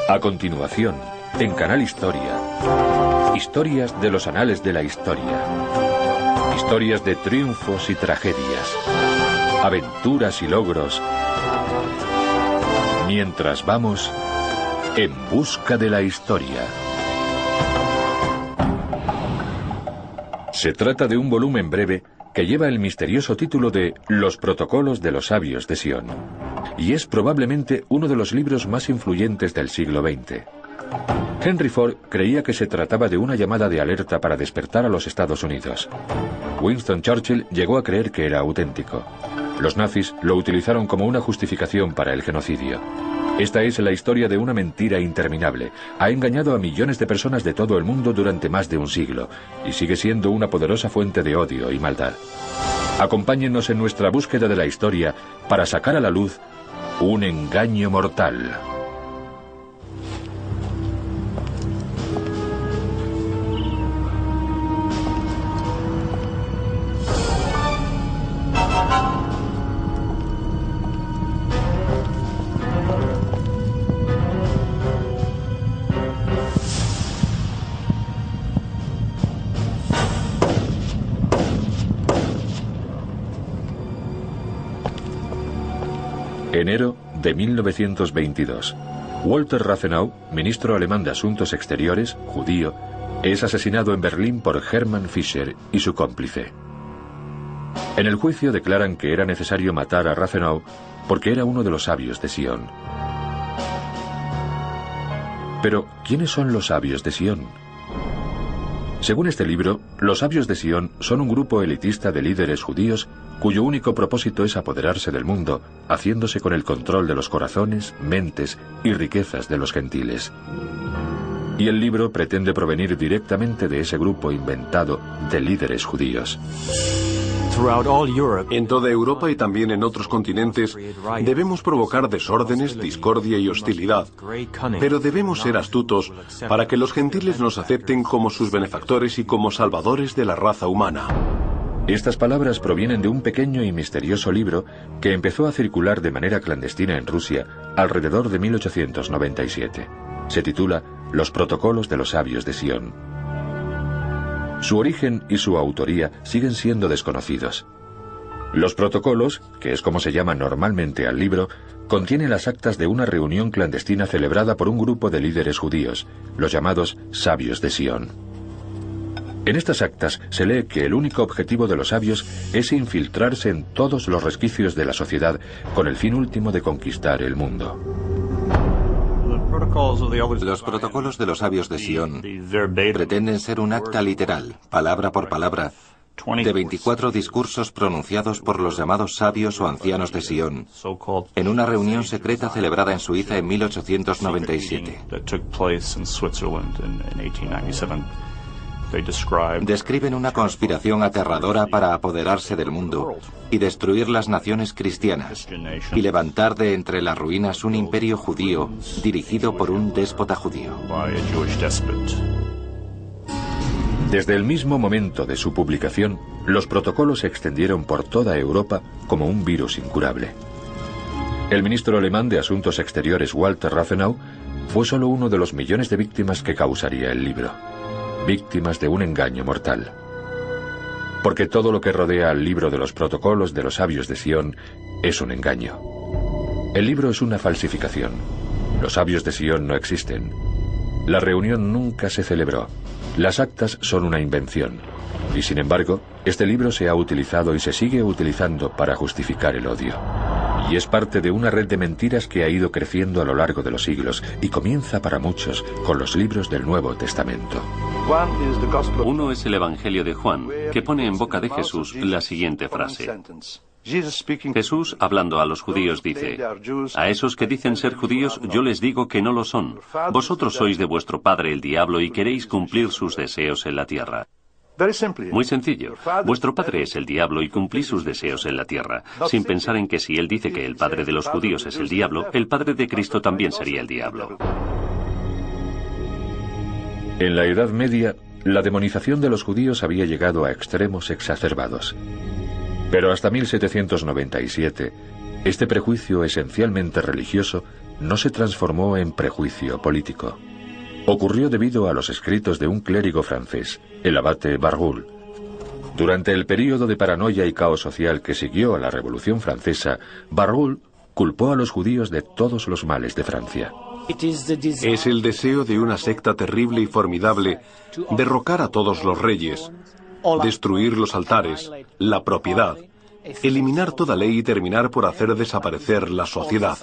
A continuación, en Canal Historia, historias de los anales de la historia. Historias de triunfos y tragedias, aventuras y logros, mientras vamos en busca de la historia. Se trata de un volumen breve que lleva el misterioso título de Los Protocolos de los Sabios de Sion, y es probablemente uno de los libros más influyentes del siglo XX. Henry Ford creía que se trataba de una llamada de alerta para despertar a los Estados Unidos. Winston Churchill llegó a creer que era auténtico. Los nazis lo utilizaron como una justificación para el genocidio. Esta es la historia de una mentira interminable. Ha engañado a millones de personas de todo el mundo durante más de un siglo, y sigue siendo una poderosa fuente de odio y maldad. Acompáñennos en nuestra búsqueda de la historia para sacar a la luz un engaño mortal. Enero de 1922. Walter Rathenau, ministro alemán de Asuntos Exteriores, judío, es asesinado en Berlín por Hermann Fischer y su cómplice. En el juicio declaran que era necesario matar a Rathenau porque era uno de los sabios de Sion. Pero, ¿quiénes son los sabios de Sion? Según este libro, los sabios de Sion son un grupo elitista de líderes judíos cuyo único propósito es apoderarse del mundo, haciéndose con el control de los corazones, mentes y riquezas de los gentiles. Y el libro pretende provenir directamente de ese grupo inventado de líderes judíos. En toda Europa y también en otros continentes debemos provocar desórdenes, discordia y hostilidad, pero debemos ser astutos para que los gentiles nos acepten como sus benefactores y como salvadores de la raza humana. Estas palabras provienen de un pequeño y misterioso libro que empezó a circular de manera clandestina en Rusia alrededor de 1897. Se titula Los Protocolos de los Sabios de Sion. Su origen y su autoría siguen siendo desconocidos. Los protocolos, que es como se llama normalmente al libro, contienen las actas de una reunión clandestina celebrada por un grupo de líderes judíos, los llamados Sabios de Sion. En estas actas se lee que el único objetivo de los sabios es infiltrarse en todos los resquicios de la sociedad con el fin último de conquistar el mundo. Los protocolos de los sabios de Sion pretenden ser un acta literal, palabra por palabra, de 24 discursos pronunciados por los llamados sabios o ancianos de Sion, en una reunión secreta celebrada en Suiza en 1897. Describen una conspiración aterradora para apoderarse del mundo y destruir las naciones cristianas y levantar de entre las ruinas un imperio judío dirigido por un déspota judío. Desde el mismo momento de su publicación, los protocolos se extendieron por toda Europa como un virus incurable. El ministro alemán de Asuntos Exteriores Walter Rathenau fue solo uno de los millones de víctimas que causaría el libro. Víctimas de un engaño mortal. Porque todo lo que rodea al libro de los protocolos de los sabios de Sion es un engaño. El libro es una falsificación. Los sabios de Sion no existen. La reunión nunca se celebró. Las actas son una invención. Y sin embargo, este libro se ha utilizado y se sigue utilizando para justificar el odio. Y es parte de una red de mentiras que ha ido creciendo a lo largo de los siglos y comienza para muchos con los libros del Nuevo Testamento. Uno es el Evangelio de Juan, que pone en boca de Jesús la siguiente frase. Jesús, hablando a los judíos, dice: a esos que dicen ser judíos, yo les digo que no lo son. Vosotros sois de vuestro padre el diablo y queréis cumplir sus deseos en la tierra. Muy sencillo. Vuestro padre es el diablo y cumplís sus deseos en la tierra, sin pensar en que si él dice que el padre de los judíos es el diablo, el padre de Cristo también sería el diablo. En la Edad Media, la demonización de los judíos había llegado a extremos exacerbados. Pero hasta 1797, este prejuicio esencialmente religioso no se transformó en prejuicio político. Ocurrió debido a los escritos de un clérigo francés, el abate Barruel. Durante el período de paranoia y caos social que siguió a la Revolución Francesa, Barruel culpó a los judíos de todos los males de Francia. Es el deseo de una secta terrible y formidable derrocar a todos los reyes, destruir los altares, la propiedad, eliminar toda ley y terminar por hacer desaparecer la sociedad.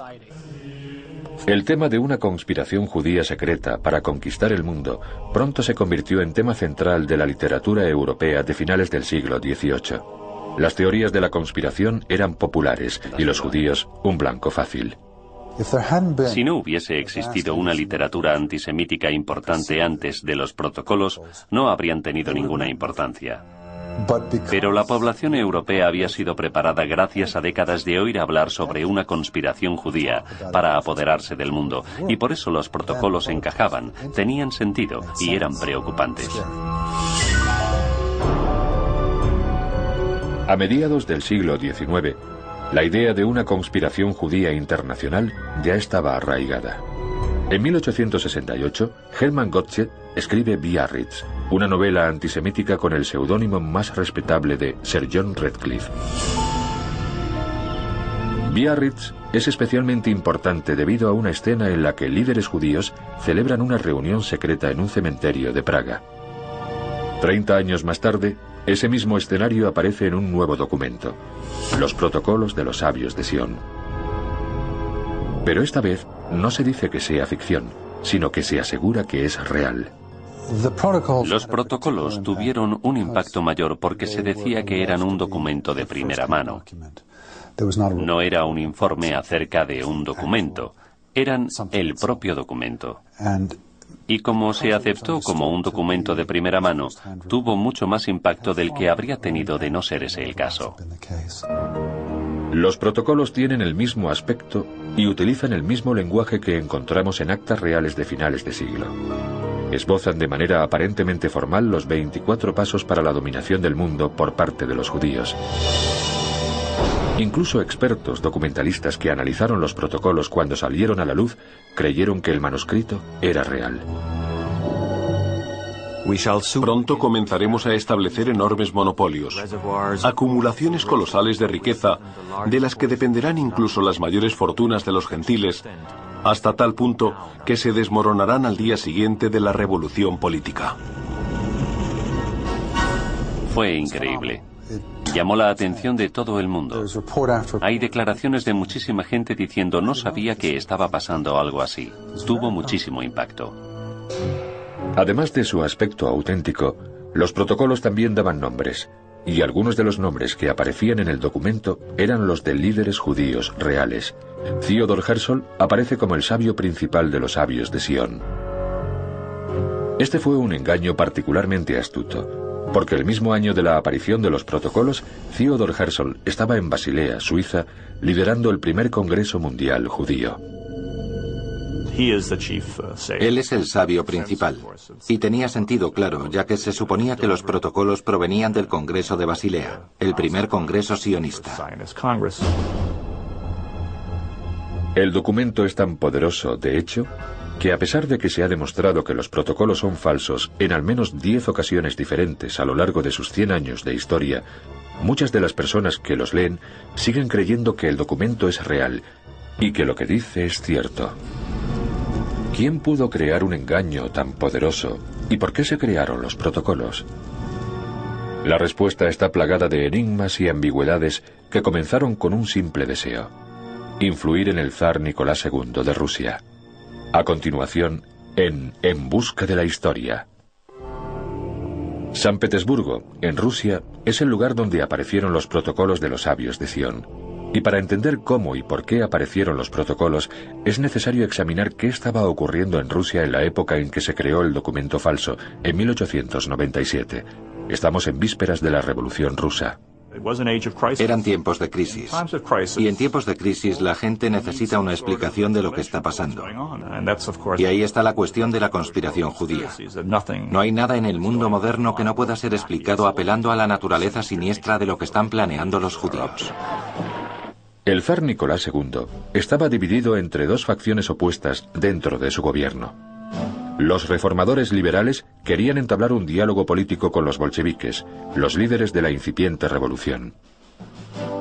El tema de una conspiración judía secreta para conquistar el mundo pronto se convirtió en tema central de la literatura europea de finales del siglo XVIII. Las teorías de la conspiración eran populares y los judíos un blanco fácil. Si no hubiese existido una literatura antisemítica importante antes de los protocolos, no habrían tenido ninguna importancia. Pero la población europea había sido preparada gracias a décadas de oír hablar sobre una conspiración judía para apoderarse del mundo, y por eso los protocolos encajaban, tenían sentido y eran preocupantes. A mediados del siglo XIX, la idea de una conspiración judía internacional ya estaba arraigada. En 1868, Hermann Gottsched escribe Biarritz, una novela antisemítica con el seudónimo más respetable de Sir John Radcliffe. Biarritz es especialmente importante debido a una escena en la que líderes judíos celebran una reunión secreta en un cementerio de Praga. 30 años más tarde, ese mismo escenario aparece en un nuevo documento, los protocolos de los sabios de Sion. Pero esta vez no se dice que sea ficción, sino que se asegura que es real. Los protocolos tuvieron un impacto mayor porque se decía que eran un documento de primera mano. No era un informe acerca de un documento, eran el propio documento. Y como se aceptó como un documento de primera mano, tuvo mucho más impacto del que habría tenido de no ser ese el caso. Los protocolos tienen el mismo aspecto y utilizan el mismo lenguaje que encontramos en actas reales de finales de siglo. Esbozan de manera aparentemente formal los 24 pasos para la dominación del mundo por parte de los judíos. Incluso expertos documentalistas que analizaron los protocolos cuando salieron a la luz creyeron que el manuscrito era real. Pronto comenzaremos a establecer enormes monopolios, acumulaciones colosales de riqueza, de las que dependerán incluso las mayores fortunas de los gentiles, hasta tal punto que se desmoronarán al día siguiente de la revolución política. Fue increíble. Llamó la atención de todo el mundo. Hay declaraciones de muchísima gente diciendo no sabía que estaba pasando algo así. Tuvo muchísimo impacto. Además de su aspecto auténtico, los protocolos también daban nombres, y algunos de los nombres que aparecían en el documento eran los de líderes judíos reales. Theodor Herzl aparece como el sabio principal de los sabios de Sion. Este fue un engaño particularmente astuto, porque el mismo año de la aparición de los protocolos, Theodor Herzl estaba en Basilea, Suiza, liderando el primer Congreso Mundial Judío. Él es el sabio principal, y tenía sentido claro, ya que se suponía que los protocolos provenían del Congreso de Basilea, el primer congreso sionista. El documento es tan poderoso, de hecho, que a pesar de que se ha demostrado que los protocolos son falsos en al menos 10 ocasiones diferentes a lo largo de sus 100 años de historia, muchas de las personas que los leen siguen creyendo que el documento es real y que lo que dice es cierto. ¿Quién pudo crear un engaño tan poderoso y por qué se crearon los protocolos? La respuesta está plagada de enigmas y ambigüedades que comenzaron con un simple deseo: influir en el zar Nicolás II de Rusia. A continuación, En busca de la historia. San Petersburgo, en Rusia, es el lugar donde aparecieron los protocolos de los sabios de Sion. Y para entender cómo y por qué aparecieron los protocolos, es necesario examinar qué estaba ocurriendo en Rusia en la época en que se creó el documento falso, en 1897. Estamos en vísperas de la Revolución Rusa. Eran tiempos de crisis. Y en tiempos de crisis la gente necesita una explicación de lo que está pasando. Y ahí está la cuestión de la conspiración judía. No hay nada en el mundo moderno que no pueda ser explicado apelando a la naturaleza siniestra de lo que están planeando los judíos. El zar Nicolás II estaba dividido entre dos facciones opuestas dentro de su gobierno. Los reformadores liberales querían entablar un diálogo político con los bolcheviques, los líderes de la incipiente revolución.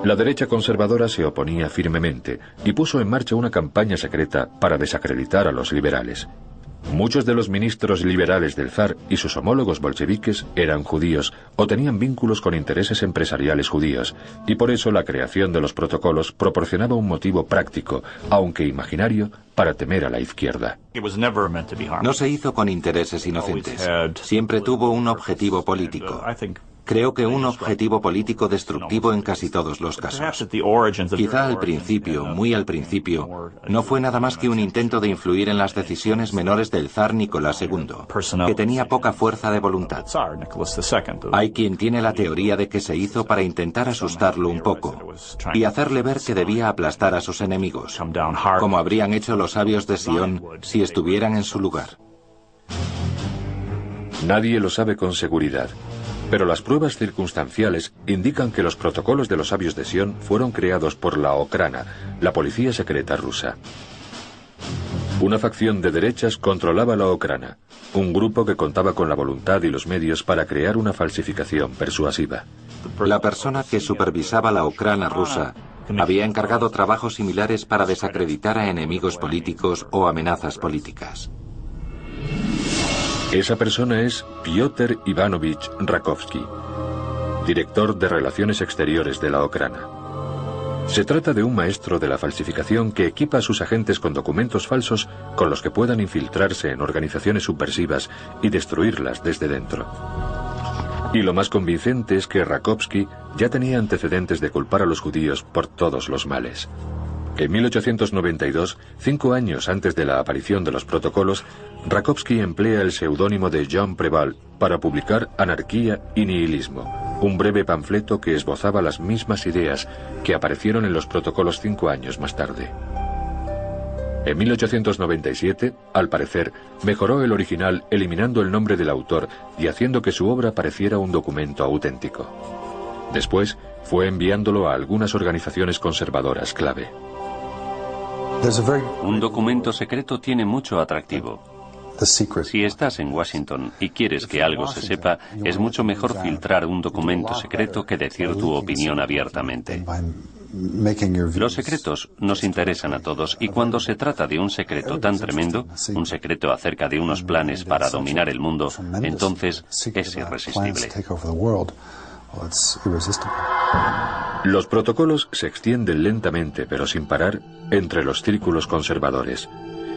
La derecha conservadora se oponía firmemente y puso en marcha una campaña secreta para desacreditar a los liberales. Muchos de los ministros liberales del zar y sus homólogos bolcheviques eran judíos o tenían vínculos con intereses empresariales judíos, y por eso la creación de los protocolos proporcionaba un motivo práctico, aunque imaginario, para temer a la izquierda. No se hizo con intereses inocentes. Siempre tuvo un objetivo político. Creo que un objetivo político destructivo en casi todos los casos. Quizá al principio, muy al principio, no fue nada más que un intento de influir en las decisiones menores del zar Nicolás II, que tenía poca fuerza de voluntad. Hay quien tiene la teoría de que se hizo para intentar asustarlo un poco y hacerle ver que debía aplastar a sus enemigos, como habrían hecho los sabios de Sion si estuvieran en su lugar. Nadie lo sabe con seguridad, pero las pruebas circunstanciales indican que los protocolos de los sabios de Sion fueron creados por la Okhrana, la policía secreta rusa. Una facción de derechas controlaba la Okhrana, un grupo que contaba con la voluntad y los medios para crear una falsificación persuasiva. La persona que supervisaba la Okhrana rusa había encargado trabajos similares para desacreditar a enemigos políticos o amenazas políticas. Esa persona es Piotr Ivanovich Rakovsky, director de Relaciones Exteriores de la Okhrana. Se trata de un maestro de la falsificación que equipa a sus agentes con documentos falsos con los que puedan infiltrarse en organizaciones subversivas y destruirlas desde dentro. Y lo más convincente es que Rakovsky ya tenía antecedentes de culpar a los judíos por todos los males. En 1892, 5 años antes de la aparición de los protocolos, Rakovsky emplea el seudónimo de Jean Préval para publicar Anarquía y Nihilismo, un breve panfleto que esbozaba las mismas ideas que aparecieron en los protocolos 5 años más tarde. En 1897, al parecer, mejoró el original eliminando el nombre del autor y haciendo que su obra pareciera un documento auténtico. Después, fue enviándolo a algunas organizaciones conservadoras clave. Un documento secreto tiene mucho atractivo. Si estás en Washington y quieres que algo se sepa, es mucho mejor filtrar un documento secreto que decir tu opinión abiertamente. Los secretos nos interesan a todos y cuando se trata de un secreto tan tremendo, un secreto acerca de unos planes para dominar el mundo, entonces es irresistible. Los protocolos se extienden lentamente, pero sin parar, entre los círculos conservadores.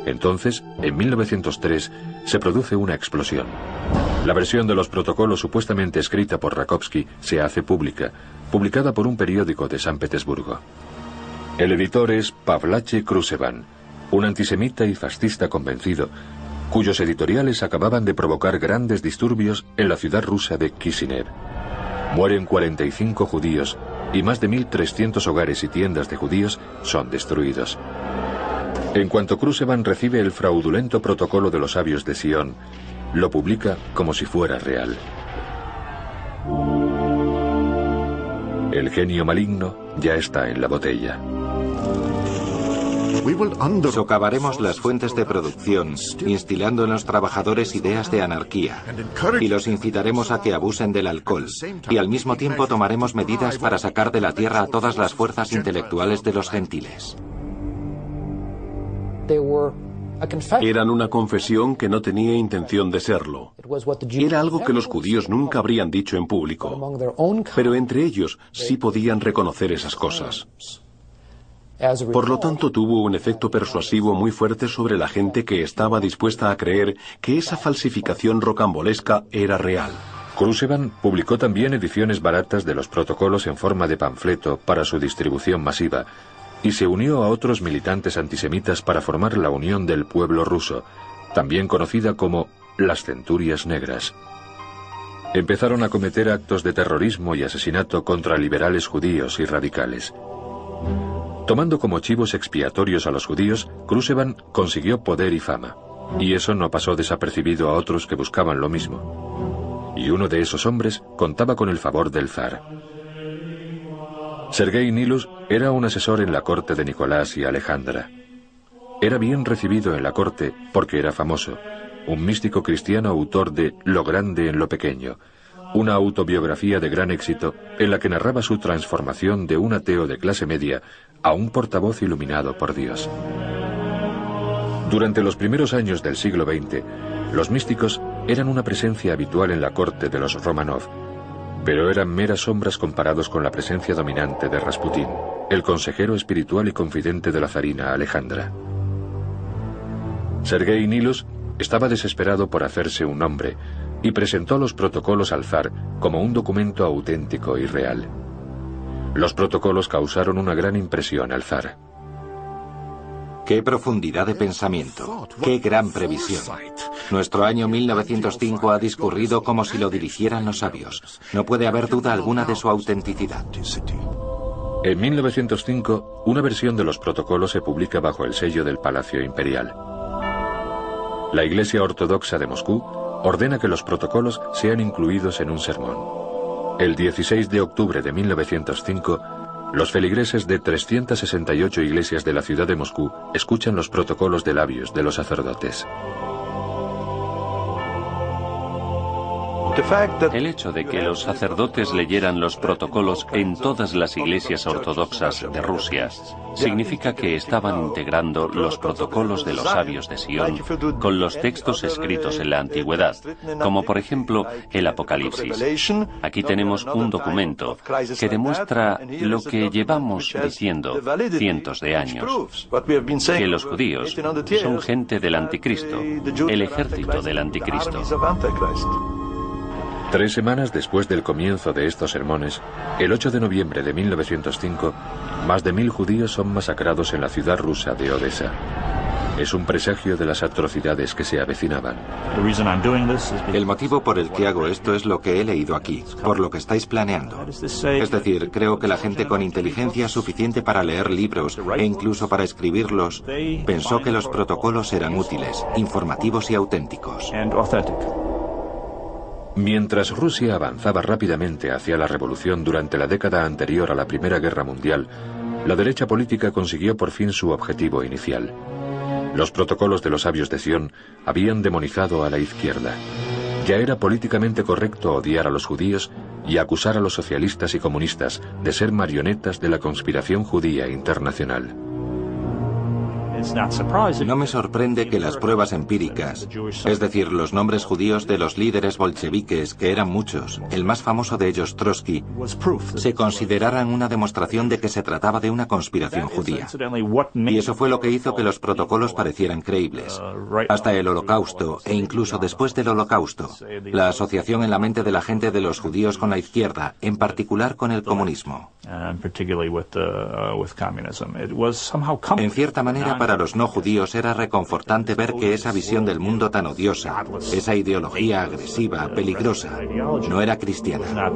Entonces, en 1903, se produce una explosión. La versión de los protocolos supuestamente escrita por Rakovsky se hace pública, publicada por un periódico de San Petersburgo. El editor es Pavlache Krusevan, un antisemita y fascista convencido, cuyos editoriales acababan de provocar grandes disturbios en la ciudad rusa de Kishinev. Mueren 45 judíos y más de 1.300 hogares y tiendas de judíos son destruidos. En cuanto Krusevan recibe el fraudulento protocolo de los sabios de Sion, lo publica como si fuera real. El genio maligno ya está en la botella. Socavaremos las fuentes de producción, instilando en los trabajadores ideas de anarquía, y los incitaremos a que abusen del alcohol, y al mismo tiempo tomaremos medidas para sacar de la tierra a todas las fuerzas intelectuales de los gentiles. Eran una confesión que no tenía intención de serlo. Era algo que los judíos nunca habrían dicho en público, pero entre ellos sí podían reconocer esas cosas. Por lo tanto, tuvo un efecto persuasivo muy fuerte sobre la gente que estaba dispuesta a creer que esa falsificación rocambolesca era real. Krusevan publicó también ediciones baratas de los protocolos en forma de panfleto para su distribución masiva, y se unió a otros militantes antisemitas para formar la Unión del Pueblo Ruso, también conocida como las Centurias Negras. Empezaron a cometer actos de terrorismo y asesinato contra liberales judíos y radicales. Tomando como chivos expiatorios a los judíos, Krusevan consiguió poder y fama, y eso no pasó desapercibido a otros que buscaban lo mismo. Y uno de esos hombres contaba con el favor del zar. Sergei Nilus era un asesor en la corte de Nicolás y Alejandra. Era bien recibido en la corte porque era famoso, un místico cristiano autor de Lo grande en lo pequeño, una autobiografía de gran éxito en la que narraba su transformación de un ateo de clase media a un portavoz iluminado por Dios. Durante los primeros años del siglo XX, los místicos eran una presencia habitual en la corte de los Romanov, pero eran meras sombras comparados con la presencia dominante de Rasputín, el consejero espiritual y confidente de la zarina Alejandra. Sergei Nilus estaba desesperado por hacerse un nombre y presentó los protocolos al zar como un documento auténtico y real. Los protocolos causaron una gran impresión al zar. ¡Qué profundidad de pensamiento! ¡Qué gran previsión! Nuestro año 1905 ha discurrido como si lo dirigieran los sabios. No puede haber duda alguna de su autenticidad. En 1905, una versión de los protocolos se publica bajo el sello del Palacio Imperial. La Iglesia Ortodoxa de Moscú ordena que los protocolos sean incluidos en un sermón. El 16 de octubre de 1905, los feligreses de 368 iglesias de la ciudad de Moscú escuchan los protocolos de labios de los sacerdotes. El hecho de que los sacerdotes leyeran los protocolos en todas las iglesias ortodoxas de Rusia significa que estaban integrando los protocolos de los sabios de Sion con los textos escritos en la antigüedad, como por ejemplo el Apocalipsis. Aquí tenemos un documento que demuestra lo que llevamos diciendo cientos de años, que los judíos son gente del anticristo, el ejército del anticristo. 3 semanas después del comienzo de estos sermones, el 8 de noviembre de 1905, más de 1000 judíos son masacrados en la ciudad rusa de Odessa. Es un presagio de las atrocidades que se avecinaban. El motivo por el que hago esto es lo que he leído aquí, por lo que estáis planeando. Es decir, creo que la gente con inteligencia suficiente para leer libros e incluso para escribirlos pensó que los protocolos eran útiles, informativos y auténticos. Mientras Rusia avanzaba rápidamente hacia la revolución durante la década anterior a la Primera Guerra Mundial, la derecha política consiguió por fin su objetivo inicial. Los protocolos de los sabios de Sion habían demonizado a la izquierda. Ya era políticamente correcto odiar a los judíos y acusar a los socialistas y comunistas de ser marionetas de la conspiración judía internacional. No me sorprende que las pruebas empíricas, es decir, los nombres judíos de los líderes bolcheviques, que eran muchos, el más famoso de ellos, Trotsky, se consideraran una demostración de que se trataba de una conspiración judía. Y eso fue lo que hizo que los protocolos parecieran creíbles. Hasta el Holocausto, e incluso después del Holocausto, la asociación en la mente de la gente de los judíos con la izquierda, en particular con el comunismo. En cierta manera, para los no judíos era reconfortante ver que esa visión del mundo tan odiosa, esa ideología agresiva, peligrosa, no era cristiana.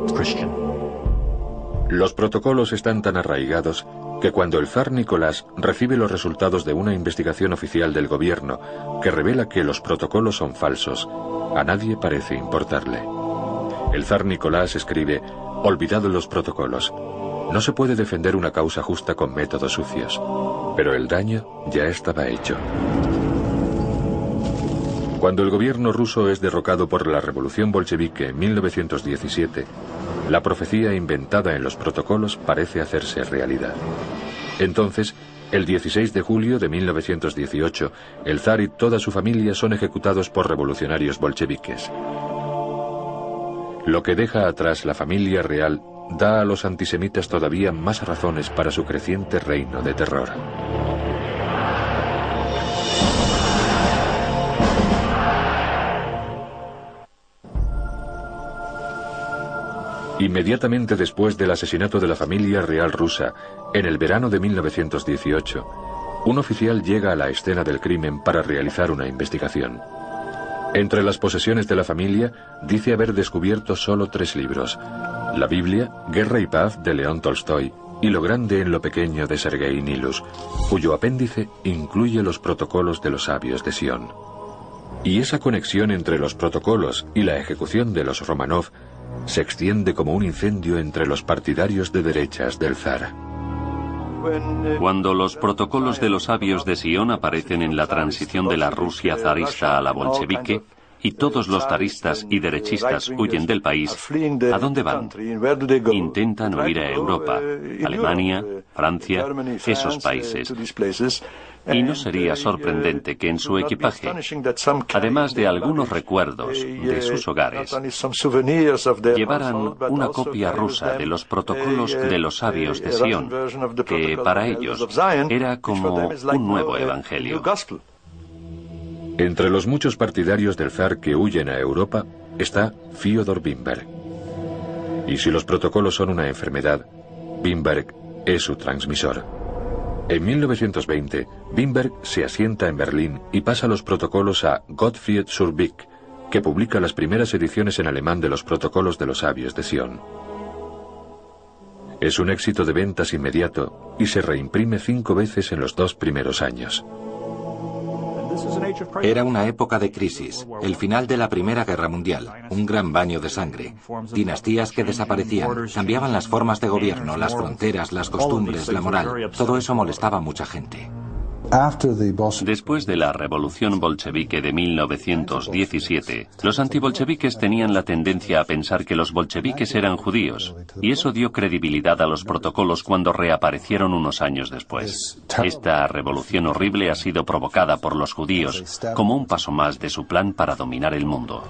Los protocolos están tan arraigados que cuando el zar Nicolás recibe los resultados de una investigación oficial del gobierno que revela que los protocolos son falsos, a nadie parece importarle. El zar Nicolás escribe: "Olvidad los protocolos. No se puede defender una causa justa con métodos sucios". Pero el daño ya estaba hecho. Cuando el gobierno ruso es derrocado por la revolución bolchevique en 1917, la profecía inventada en los protocolos parece hacerse realidad. Entonces, el 16 de julio de 1918, el zar y toda su familia son ejecutados por revolucionarios bolcheviques. Lo que deja atrás la familia real da a los antisemitas todavía más razones para su creciente reino de terror. Inmediatamente después del asesinato de la familia real rusa, en el verano de 1918, un oficial llega a la escena del crimen para realizar una investigación. Entre las posesiones de la familia, dice haber descubierto solo 3 libros: la Biblia, Guerra y Paz de León Tolstoy y Lo grande en lo pequeño de Sergei Nilus, cuyo apéndice incluye los protocolos de los sabios de Sion. Y esa conexión entre los protocolos y la ejecución de los Romanov se extiende como un incendio entre los partidarios de derechas del zar. Cuando los protocolos de los sabios de Sion aparecen en la transición de la Rusia zarista a la bolchevique, y todos los zaristas y derechistas huyen del país, ¿a dónde van? Intentan huir a Europa, Alemania, Francia, esos países. Y no sería sorprendente que en su equipaje, además de algunos recuerdos de sus hogares, llevaran una copia rusa de los protocolos de los sabios de Sion, que para ellos era como un nuevo evangelio. Entre los muchos partidarios del zar que huyen a Europa está Fyodor Bimberg. Y si los protocolos son una enfermedad, Bimberg es su transmisor. En 1920, Bimberg se asienta en Berlín y pasa los protocolos a Gottfried Surbeck, que publica las primeras ediciones en alemán de los protocolos de los sabios de Sion. Es un éxito de ventas inmediato y se reimprime 5 veces en los 2 primeros años. Era una época de crisis, el final de la Primera Guerra Mundial, un gran baño de sangre, dinastías que desaparecían, cambiaban las formas de gobierno, las fronteras, las costumbres, la moral. Todo eso molestaba a mucha gente. Después de la revolución bolchevique de 1917, los antibolcheviques tenían la tendencia a pensar que los bolcheviques eran judíos, y eso dio credibilidad a los protocolos cuando reaparecieron unos años después. Esta revolución horrible ha sido provocada por los judíos como un paso más de su plan para dominar el mundo.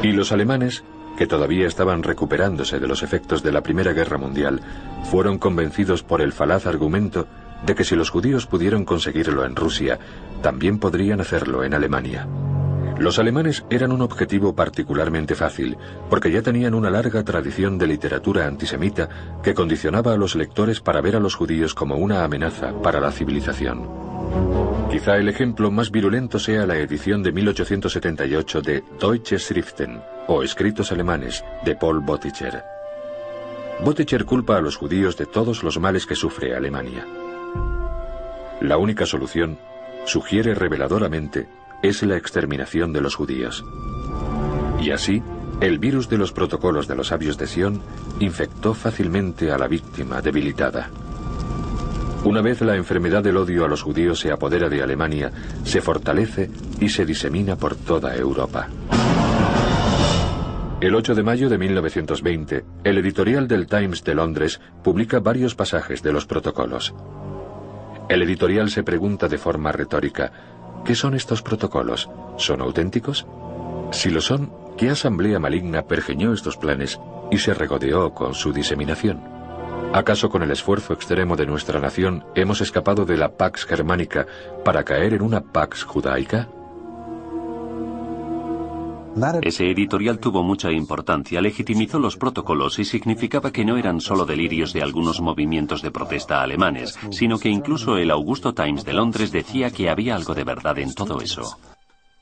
Y los alemanes, que todavía estaban recuperándose de los efectos de la Primera Guerra Mundial, fueron convencidos por el falaz argumento de que si los judíos pudieron conseguirlo en Rusia, también podrían hacerlo en Alemania. Los alemanes eran un objetivo particularmente fácil, porque ya tenían una larga tradición de literatura antisemita que condicionaba a los lectores para ver a los judíos como una amenaza para la civilización. Quizá el ejemplo más virulento sea la edición de 1878 de Deutsche Schriften, o Escritos Alemanes, de Paul Bottcher. Bottcher culpa a los judíos de todos los males que sufre Alemania. La única solución, sugiere reveladoramente, es la exterminación de los judíos. Y así, el virus de los protocolos de los sabios de Sion infectó fácilmente a la víctima debilitada. Una vez la enfermedad del odio a los judíos se apodera de Alemania, se fortalece y se disemina por toda Europa. El 8 de mayo de 1920, el editorial del Times de Londres publica varios pasajes de los protocolos. El editorial se pregunta de forma retórica, ¿qué son estos protocolos? ¿Son auténticos? Si lo son, ¿qué asamblea maligna pergeñó estos planes y se regodeó con su diseminación? ¿Acaso con el esfuerzo extremo de nuestra nación hemos escapado de la Pax Germánica para caer en una Pax Judaica? Ese editorial tuvo mucha importancia, legitimizó los protocolos y significaba que no eran solo delirios de algunos movimientos de protesta alemanes, sino que incluso el Augusto Times de Londres decía que había algo de verdad en todo eso.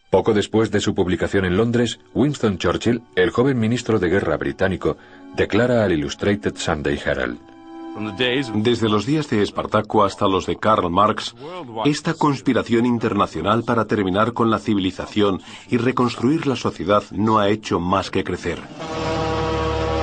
Poco después de su publicación en Londres, Winston Churchill, el joven ministro de guerra británico, declara al Illustrated Sunday Herald: Desde los días de Espartaco hasta los de Karl Marx, esta conspiración internacional para terminar con la civilización y reconstruir la sociedad no ha hecho más que crecer.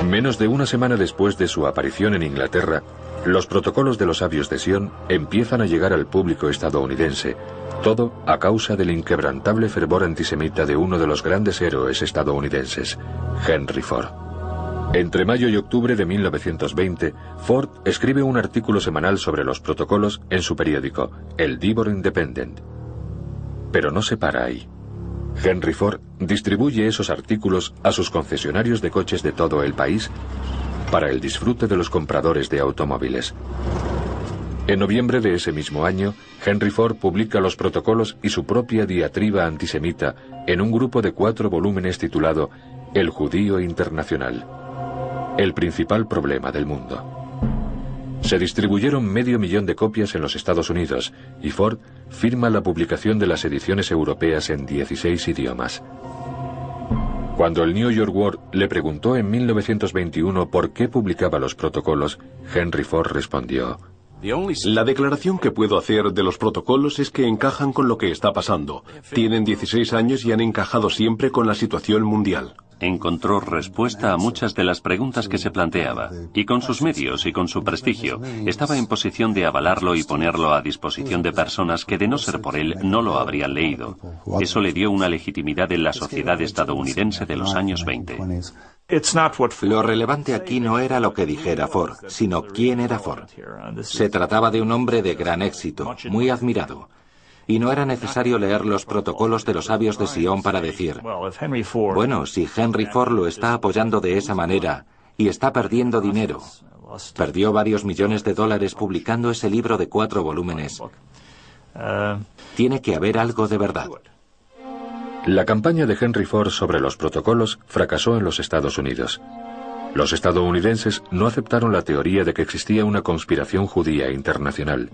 Menos de una semana después de su aparición en Inglaterra, los protocolos de los sabios de Sion empiezan a llegar al público estadounidense, todo a causa del inquebrantable fervor antisemita de uno de los grandes héroes estadounidenses, Henry Ford. Entre mayo y octubre de 1920, Ford escribe un artículo semanal sobre los protocolos en su periódico, el Devon Independent. Pero no se para ahí. Henry Ford distribuye esos artículos a sus concesionarios de coches de todo el país para el disfrute de los compradores de automóviles. En noviembre de ese mismo año, Henry Ford publica los protocolos y su propia diatriba antisemita en un grupo de 4 volúmenes titulado El Judío Internacional, el principal problema del mundo. Se distribuyeron 500.000 de copias en los Estados Unidos y Ford firma la publicación de las ediciones europeas en 16 idiomas. Cuando el New York World le preguntó en 1921 por qué publicaba los protocolos, Henry Ford respondió: La declaración que puedo hacer de los protocolos es que encajan con lo que está pasando. Tienen 16 años y han encajado siempre con la situación mundial. encontró respuesta a muchas de las preguntas que se planteaba, y con sus medios y con su prestigio, estaba en posición de avalarlo y ponerlo a disposición de personas que, de no ser por él, no lo habrían leído. Eso le dio una legitimidad en la sociedad estadounidense de los años 20. Lo relevante aquí no era lo que dijera Ford, sino quién era Ford. Se trataba de un hombre de gran éxito, muy admirado. Y no era necesario leer los protocolos de los sabios de Sion para decir, bueno, si Henry Ford lo está apoyando de esa manera y está perdiendo dinero, perdió varios millones de dólares publicando ese libro de 4 volúmenes, tiene que haber algo de verdad. La campaña de Henry Ford sobre los protocolos fracasó en los Estados Unidos. Los estadounidenses no aceptaron la teoría de que existía una conspiración judía internacional.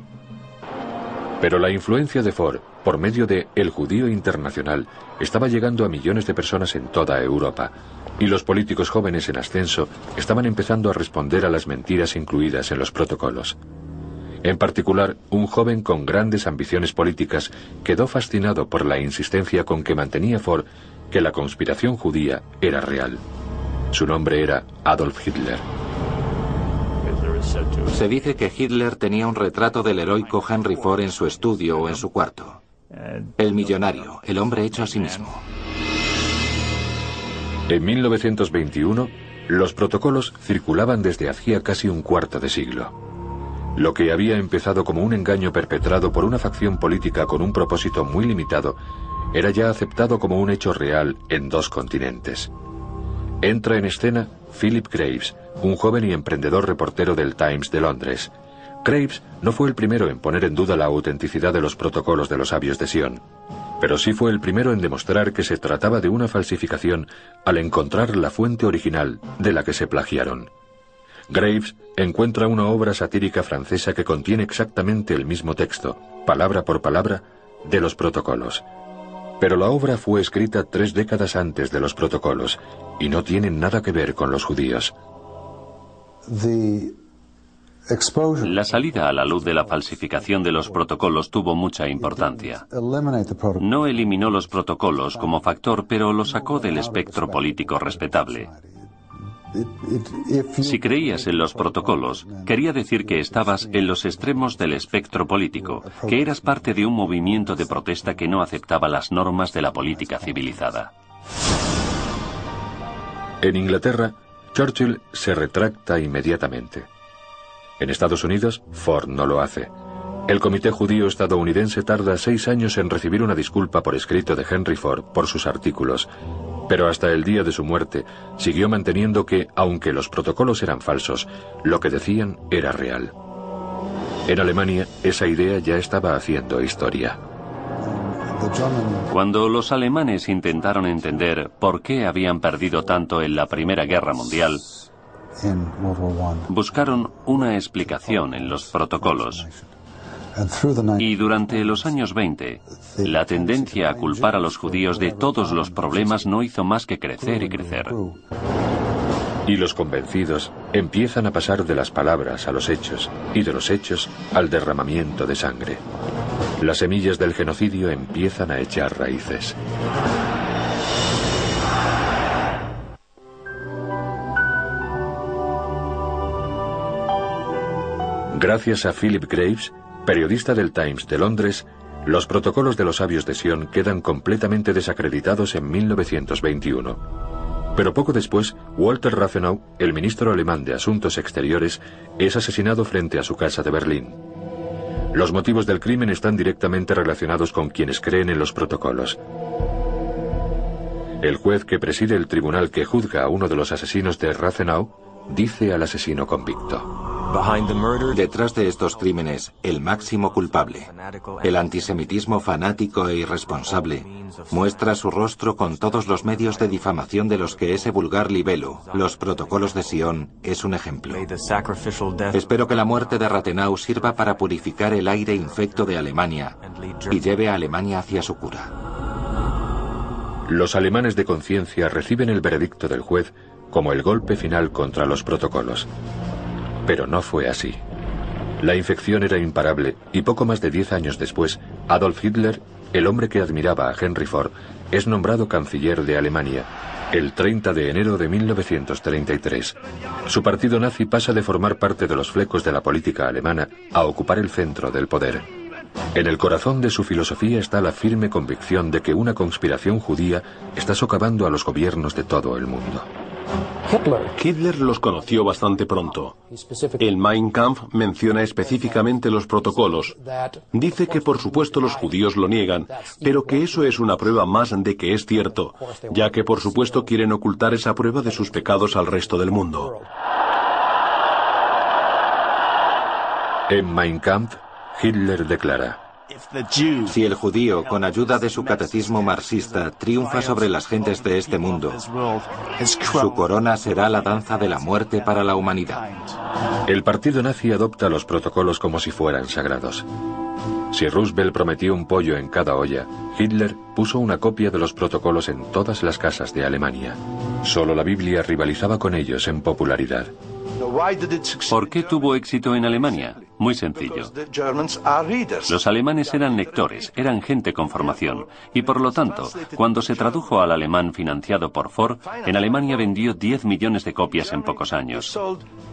Pero la influencia de Ford, por medio de El Judío Internacional, estaba llegando a millones de personas en toda Europa, y los políticos jóvenes en ascenso estaban empezando a responder a las mentiras incluidas en los protocolos. En particular, un joven con grandes ambiciones políticas quedó fascinado por la insistencia con que mantenía Ford que la conspiración judía era real. Su nombre era Adolf Hitler. Se dice que Hitler tenía un retrato del heroico Henry Ford en su estudio o en su cuarto. El millonario, el hombre hecho a sí mismo. En 1921, los protocolos circulaban desde hacía casi un cuarto de siglo. Lo que había empezado como un engaño perpetrado por una facción política con un propósito muy limitado, era ya aceptado como un hecho real en 2 continentes. Entra en escena Philip Graves, un joven y emprendedor reportero del Times de Londres. Graves no fue el primero en poner en duda la autenticidad de los protocolos de los sabios de Sion, pero sí fue el primero en demostrar que se trataba de una falsificación al encontrar la fuente original de la que se plagiaron. Graves encuentra una obra satírica francesa que contiene exactamente el mismo texto, palabra por palabra, de los protocolos. Pero la obra fue escrita 3 décadas antes de los protocolos y no tiene nada que ver con los judíos. La salida a la luz de la falsificación de los protocolos tuvo mucha importancia. No eliminó los protocolos como factor, pero los sacó del espectro político respetable. Si creías en los protocolos, quería decir que estabas en los extremos del espectro político, que eras parte de un movimiento de protesta que no aceptaba las normas de la política civilizada. En Inglaterra, Churchill se retracta inmediatamente. En Estados Unidos, Ford no lo hace. El Comité Judío estadounidense tarda 6 años en recibir una disculpa por escrito de Henry Ford por sus artículos, pero hasta el día de su muerte siguió manteniendo que, aunque los protocolos eran falsos, lo que decían era real. En Alemania, esa idea ya estaba haciendo historia. Cuando los alemanes intentaron entender por qué habían perdido tanto en la Primera Guerra Mundial, buscaron una explicación en los protocolos. Y durante los años 20, la tendencia a culpar a los judíos de todos los problemas no hizo más que crecer y crecer. Y los convencidos empiezan a pasar de las palabras a los hechos, y de los hechos al derramamiento de sangre. Las semillas del genocidio empiezan a echar raíces. Gracias a Philip Graves, periodista del Times de Londres, los protocolos de los sabios de Sion quedan completamente desacreditados en 1921. Pero poco después, Walter Rathenau, el ministro alemán de Asuntos Exteriores, es asesinado frente a su casa de Berlín. Los motivos del crimen están directamente relacionados con quienes creen en los protocolos. El juez que preside el tribunal que juzga a uno de los asesinos de Rathenau dice al asesino convicto: detrás de estos crímenes, el máximo culpable, el antisemitismo fanático e irresponsable, muestra su rostro con todos los medios de difamación de los que ese vulgar libelo, los protocolos de Sion, es un ejemplo. Espero que la muerte de Rathenau sirva para purificar el aire infecto de Alemania y lleve a Alemania hacia su cura. Los alemanes de conciencia reciben el veredicto del juez como el golpe final contra los protocolos. Pero no fue así. La infección era imparable y poco más de 10 años después, Adolf Hitler, el hombre que admiraba a Henry Ford, es nombrado canciller de Alemania El 30 de enero de 1933, su partido nazi pasa de formar parte de los flecos de la política alemana a ocupar el centro del poder. En el corazón de su filosofía está la firme convicción de que una conspiración judía está socavando a los gobiernos de todo el mundo. Hitler los conoció bastante pronto. El Mein Kampf menciona específicamente los protocolos. Dice que por supuesto los judíos lo niegan, pero que eso es una prueba más de que es cierto, ya que por supuesto quieren ocultar esa prueba de sus pecados al resto del mundo. En Mein Kampf, Hitler declara: si el judío, con ayuda de su catecismo marxista, triunfa sobre las gentes de este mundo, su corona será la danza de la muerte para la humanidad. El partido nazi adopta los protocolos como si fueran sagrados. Si Roosevelt prometió un pollo en cada olla, Hitler puso una copia de los protocolos en todas las casas de Alemania. Solo la Biblia rivalizaba con ellos en popularidad. ¿Por qué tuvo éxito en Alemania? Muy sencillo. Los alemanes eran lectores, eran gente con formación, y por lo tanto, cuando se tradujo al alemán financiado por Ford, en Alemania vendió 10 millones de copias en pocos años.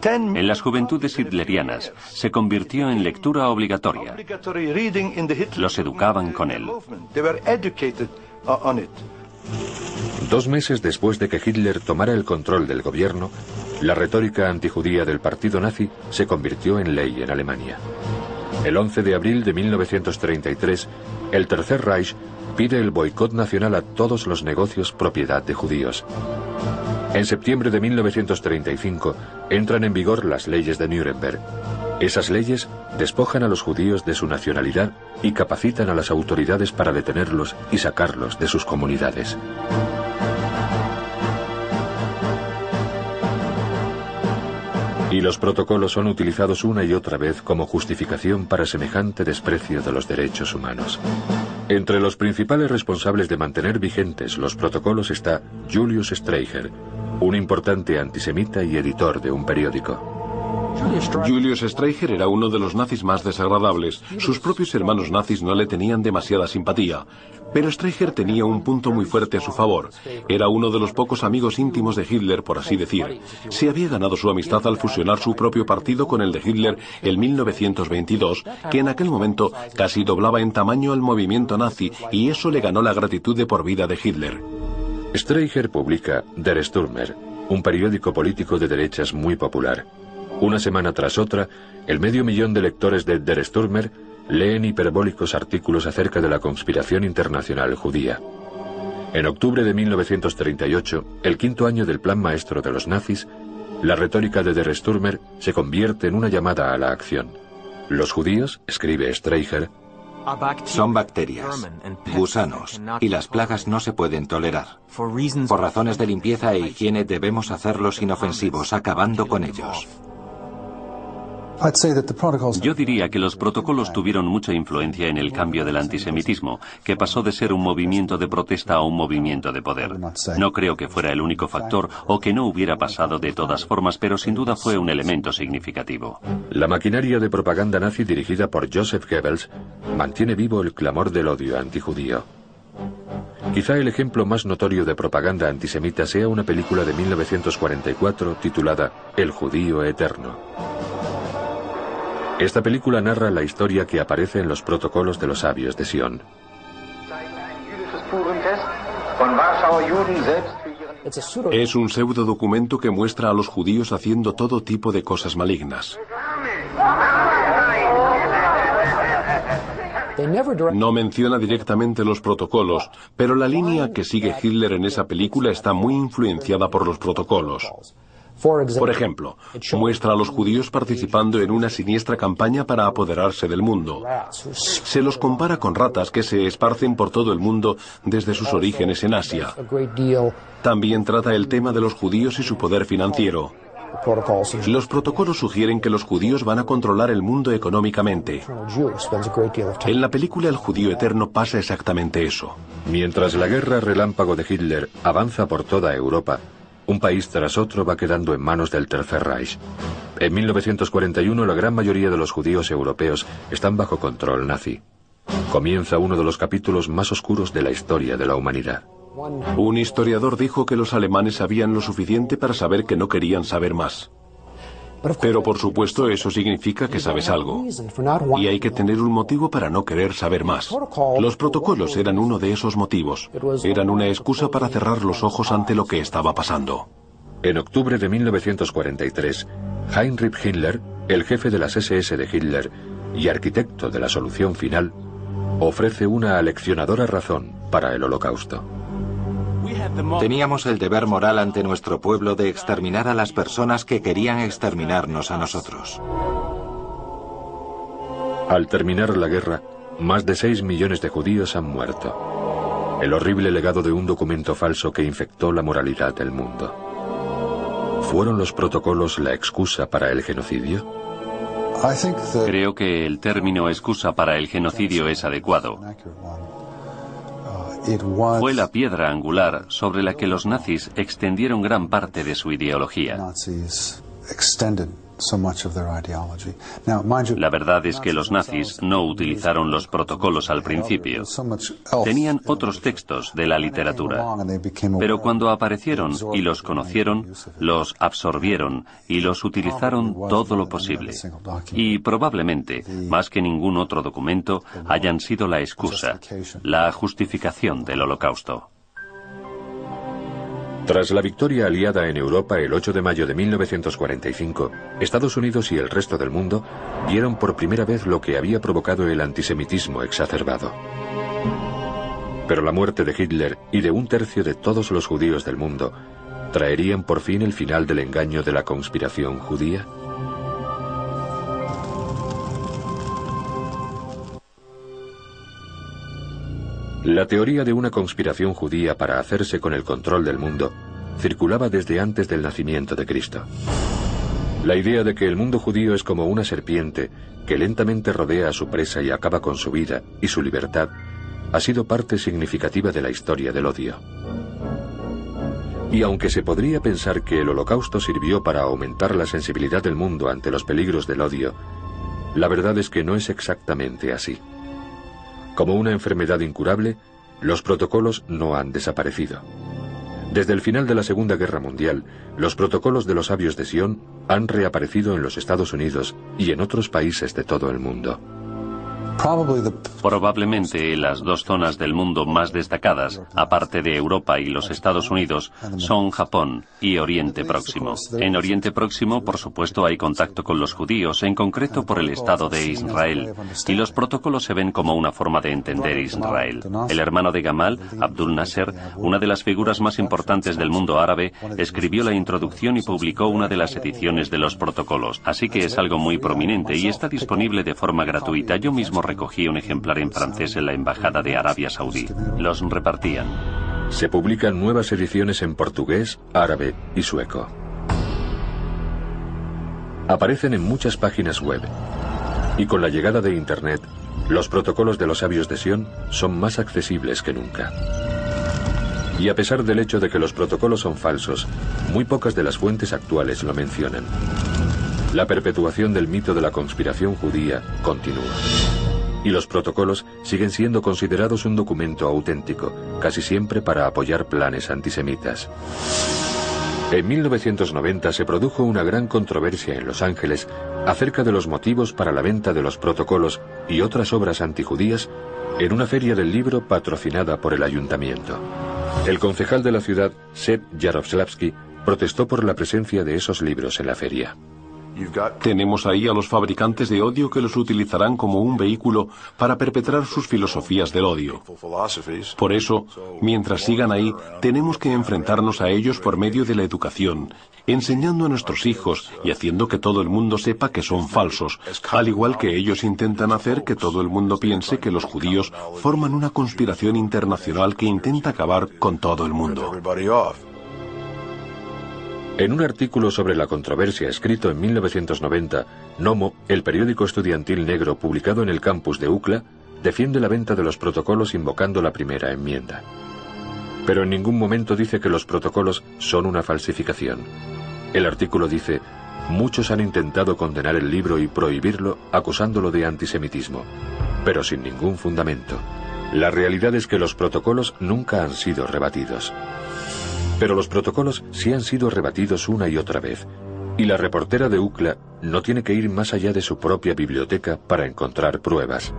En las juventudes hitlerianas se convirtió en lectura obligatoria. Los educaban con él. 2 meses después de que Hitler tomara el control del gobierno, la retórica antijudía del partido nazi se convirtió en ley en Alemania. El 11 de abril de 1933, el Tercer Reich pide el boicot nacional a todos los negocios propiedad de judíos. En septiembre de 1935 entran en vigor las leyes de Nuremberg. Esas leyes despojan a los judíos de su nacionalidad y capacitan a las autoridades para detenerlos y sacarlos de sus comunidades. Y los protocolos son utilizados una y otra vez como justificación para semejante desprecio de los derechos humanos. Entre los principales responsables de mantener vigentes los protocolos está Julius Streicher, un importante antisemita y editor de un periódico. Julius Streicher era uno de los nazis más desagradables. Sus propios hermanos nazis no le tenían demasiada simpatía. Pero Streicher tenía un punto muy fuerte a su favor. Era uno de los pocos amigos íntimos de Hitler, por así decir. Se había ganado su amistad al fusionar su propio partido con el de Hitler en 1922, que en aquel momento casi doblaba en tamaño al movimiento nazi, y eso le ganó la gratitud de por vida de Hitler. Streicher publica Der Stürmer, un periódico político de derechas muy popular. Una semana tras otra, el 500.000 de lectores de Der Stürmer leen hiperbólicos artículos acerca de la conspiración internacional judía. En octubre de 1938, el 5º año del plan maestro de los nazis, la retórica de Der Stürmer se convierte en una llamada a la acción. Los judíos, escribe Streicher, son bacterias, gusanos, y las plagas no se pueden tolerar. Por razones de limpieza e higiene debemos hacerlos inofensivos, acabando con ellos. Yo diría que los protocolos tuvieron mucha influencia en el cambio del antisemitismo, que pasó de ser un movimiento de protesta a un movimiento de poder. No creo que fuera el único factor o que no hubiera pasado de todas formas, pero sin duda fue un elemento significativo. La maquinaria de propaganda nazi dirigida por Joseph Goebbels mantiene vivo el clamor del odio antijudío. Quizá el ejemplo más notorio de propaganda antisemita sea una película de 1944 titulada El judío eterno. Esta película narra la historia que aparece en los protocolos de los sabios de Sion. Es un pseudo documento que muestra a los judíos haciendo todo tipo de cosas malignas. No menciona directamente los protocolos, pero la línea que sigue Hitler en esa película está muy influenciada por los protocolos. Por ejemplo, muestra a los judíos participando en una siniestra campaña para apoderarse del mundo. Se los compara con ratas que se esparcen por todo el mundo desde sus orígenes en Asia. También trata el tema de los judíos y su poder financiero. Los protocolos sugieren que los judíos van a controlar el mundo económicamente. En la película El judío eterno pasa exactamente eso. Mientras la guerra relámpago de Hitler avanza por toda Europa, un país tras otro va quedando en manos del Tercer Reich. En 1941 la gran mayoría de los judíos europeos están bajo control nazi. Comienza uno de los capítulos más oscuros de la historia de la humanidad. Un historiador dijo que los alemanes sabían lo suficiente para saber que no querían saber más. Pero por supuesto eso significa que sabes algo. Y hay que tener un motivo para no querer saber más. Los protocolos eran uno de esos motivos. Eran una excusa para cerrar los ojos ante lo que estaba pasando. En octubre de 1943, Heinrich Himmler, el jefe de las SS de Hitler y arquitecto de la solución final, ofrece una aleccionadora razón para el Holocausto. Teníamos el deber moral ante nuestro pueblo de exterminar a las personas que querían exterminarnos a nosotros. Al terminar la guerra, más de 6 millones de judíos han muerto. El horrible legado de un documento falso que infectó la moralidad del mundo. ¿Fueron los protocolos la excusa para el genocidio? Creo que el término excusa para el genocidio es adecuado. Fue la piedra angular sobre la que los nazis extendieron gran parte de su ideología. La verdad es que los nazis no utilizaron los protocolos al principio. Tenían otros textos de la literatura. Pero cuando aparecieron y los conocieron, los absorbieron y los utilizaron todo lo posible. Y probablemente, más que ningún otro documento, hayan sido la excusa, la justificación del Holocausto. Tras la victoria aliada en Europa el 8 de mayo de 1945, Estados Unidos y el resto del mundo vieron por primera vez lo que había provocado el antisemitismo exacerbado. Pero la muerte de Hitler y de un tercio de todos los judíos del mundo ¿traerían por fin el final del engaño de la conspiración judía? La teoría de una conspiración judía para hacerse con el control del mundo circulaba desde antes del nacimiento de Cristo. La idea de que el mundo judío es como una serpiente que lentamente rodea a su presa y acaba con su vida y su libertad ha sido parte significativa de la historia del odio. Y aunque se podría pensar que el Holocausto sirvió para aumentar la sensibilidad del mundo ante los peligros del odio, la verdad es que no es exactamente así. Como una enfermedad incurable, los protocolos no han desaparecido. Desde el final de la Segunda Guerra Mundial, los protocolos de los sabios de Sion han reaparecido en los Estados Unidos y en otros países de todo el mundo. Probablemente las dos zonas del mundo más destacadas, aparte de Europa y los Estados Unidos, son Japón y Oriente Próximo. En Oriente Próximo, por supuesto, hay contacto con los judíos, en concreto por el Estado de Israel, y los protocolos se ven como una forma de entender Israel. El hermano de Gamal, Abdul Nasser, una de las figuras más importantes del mundo árabe, escribió la introducción y publicó una de las ediciones de los protocolos, así que es algo muy prominente y está disponible de forma gratuita. Yo mismo recogí un ejemplar en francés en la Embajada de Arabia Saudí. Los repartían. Se publican nuevas ediciones en portugués, árabe y sueco. Aparecen en muchas páginas web. Y con la llegada de Internet, los protocolos de los sabios de Sion son más accesibles que nunca. Y a pesar del hecho de que los protocolos son falsos, muy pocas de las fuentes actuales lo mencionan. La perpetuación del mito de la conspiración judía continúa. Y los protocolos siguen siendo considerados un documento auténtico, casi siempre para apoyar planes antisemitas. En 1990 se produjo una gran controversia en Los Ángeles acerca de los motivos para la venta de los protocolos y otras obras antijudías en una feria del libro patrocinada por el ayuntamiento. El concejal de la ciudad, Seth Jaroslavsky, protestó por la presencia de esos libros en la feria. Tenemos ahí a los fabricantes de odio que los utilizarán como un vehículo para perpetrar sus filosofías del odio. Por eso, mientras sigan ahí, tenemos que enfrentarnos a ellos por medio de la educación, enseñando a nuestros hijos y haciendo que todo el mundo sepa que son falsos, al igual que ellos intentan hacer que todo el mundo piense que los judíos forman una conspiración internacional que intenta acabar con todo el mundo. En un artículo sobre la controversia escrito en 1990, Nomo, el periódico estudiantil negro publicado en el campus de UCLA, defiende la venta de los protocolos invocando la primera enmienda. Pero en ningún momento dice que los protocolos son una falsificación. El artículo dice: muchos han intentado condenar el libro y prohibirlo acusándolo de antisemitismo, pero sin ningún fundamento. La realidad es que los protocolos nunca han sido rebatidos. Pero los protocolos sí han sido rebatidos una y otra vez, y la reportera de UCLA no tiene que ir más allá de su propia biblioteca para encontrar pruebas.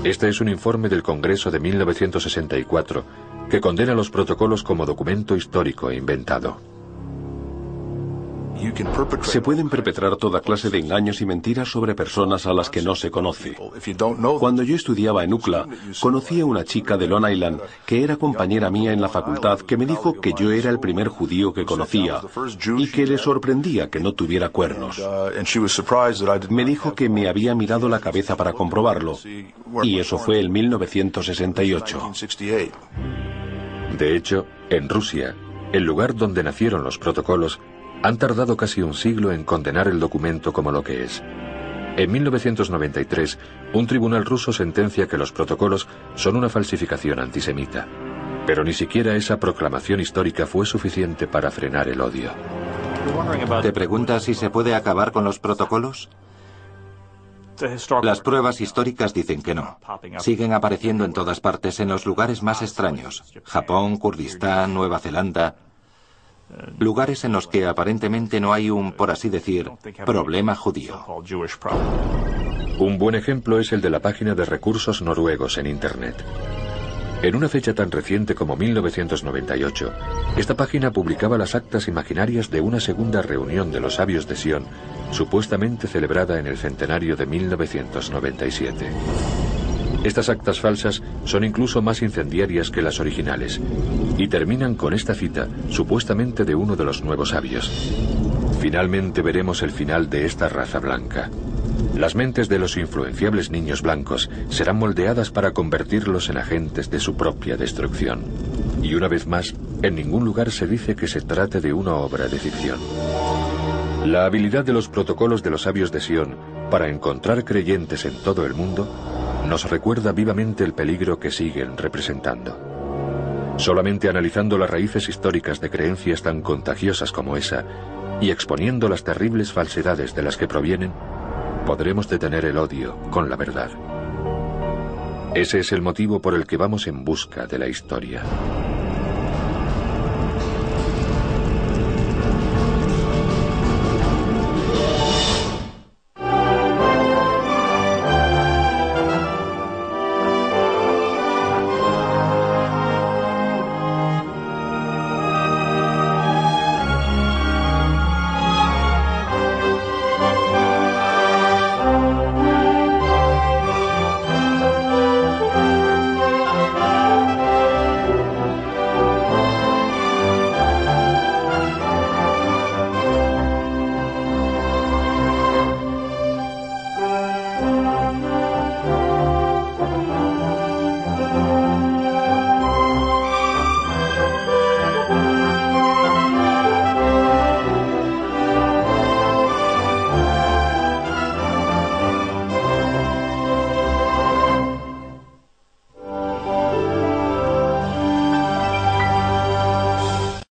Este es un informe del Congreso de 1964 que condena los protocolos como documento histórico e inventado. Se pueden perpetrar toda clase de engaños y mentiras sobre personas a las que no se conoce. Cuando yo estudiaba en UCLA, conocí a una chica de Long Island que era compañera mía en la facultad que me dijo que yo era el primer judío que conocía y que le sorprendía que no tuviera cuernos. Me dijo que me había mirado la cabeza para comprobarlo, y eso fue en 1968. De hecho, en Rusia, el lugar donde nacieron los protocolos, han tardado casi un siglo en condenar el documento como lo que es. En 1993, un tribunal ruso sentencia que los protocolos son una falsificación antisemita. Pero ni siquiera esa proclamación histórica fue suficiente para frenar el odio. ¿Te preguntas si se puede acabar con los protocolos? Las pruebas históricas dicen que no. Siguen apareciendo en todas partes, en los lugares más extraños. Japón, Kurdistán, Nueva Zelanda. Lugares en los que aparentemente no hay un, por así decir, problema judío. Un buen ejemplo es el de la página de recursos noruegos en Internet. En una fecha tan reciente como 1998, esta página publicaba las actas imaginarias de una segunda reunión de los sabios de Sion, supuestamente celebrada en el centenario de 1997. Estas actas falsas son incluso más incendiarias que las originales, y terminan con esta cita, supuestamente de uno de los nuevos sabios. Finalmente veremos el final de esta raza blanca. Las mentes de los influenciables niños blancos serán moldeadas para convertirlos en agentes de su propia destrucción. Y una vez más, en ningún lugar se dice que se trate de una obra de ficción. La habilidad de los protocolos de los sabios de Sion para encontrar creyentes en todo el mundo nos recuerda vivamente el peligro que siguen representando. Solamente analizando las raíces históricas de creencias tan contagiosas como esa, y exponiendo las terribles falsedades de las que provienen, podremos detener el odio con la verdad. Ese es el motivo por el que vamos en busca de la historia.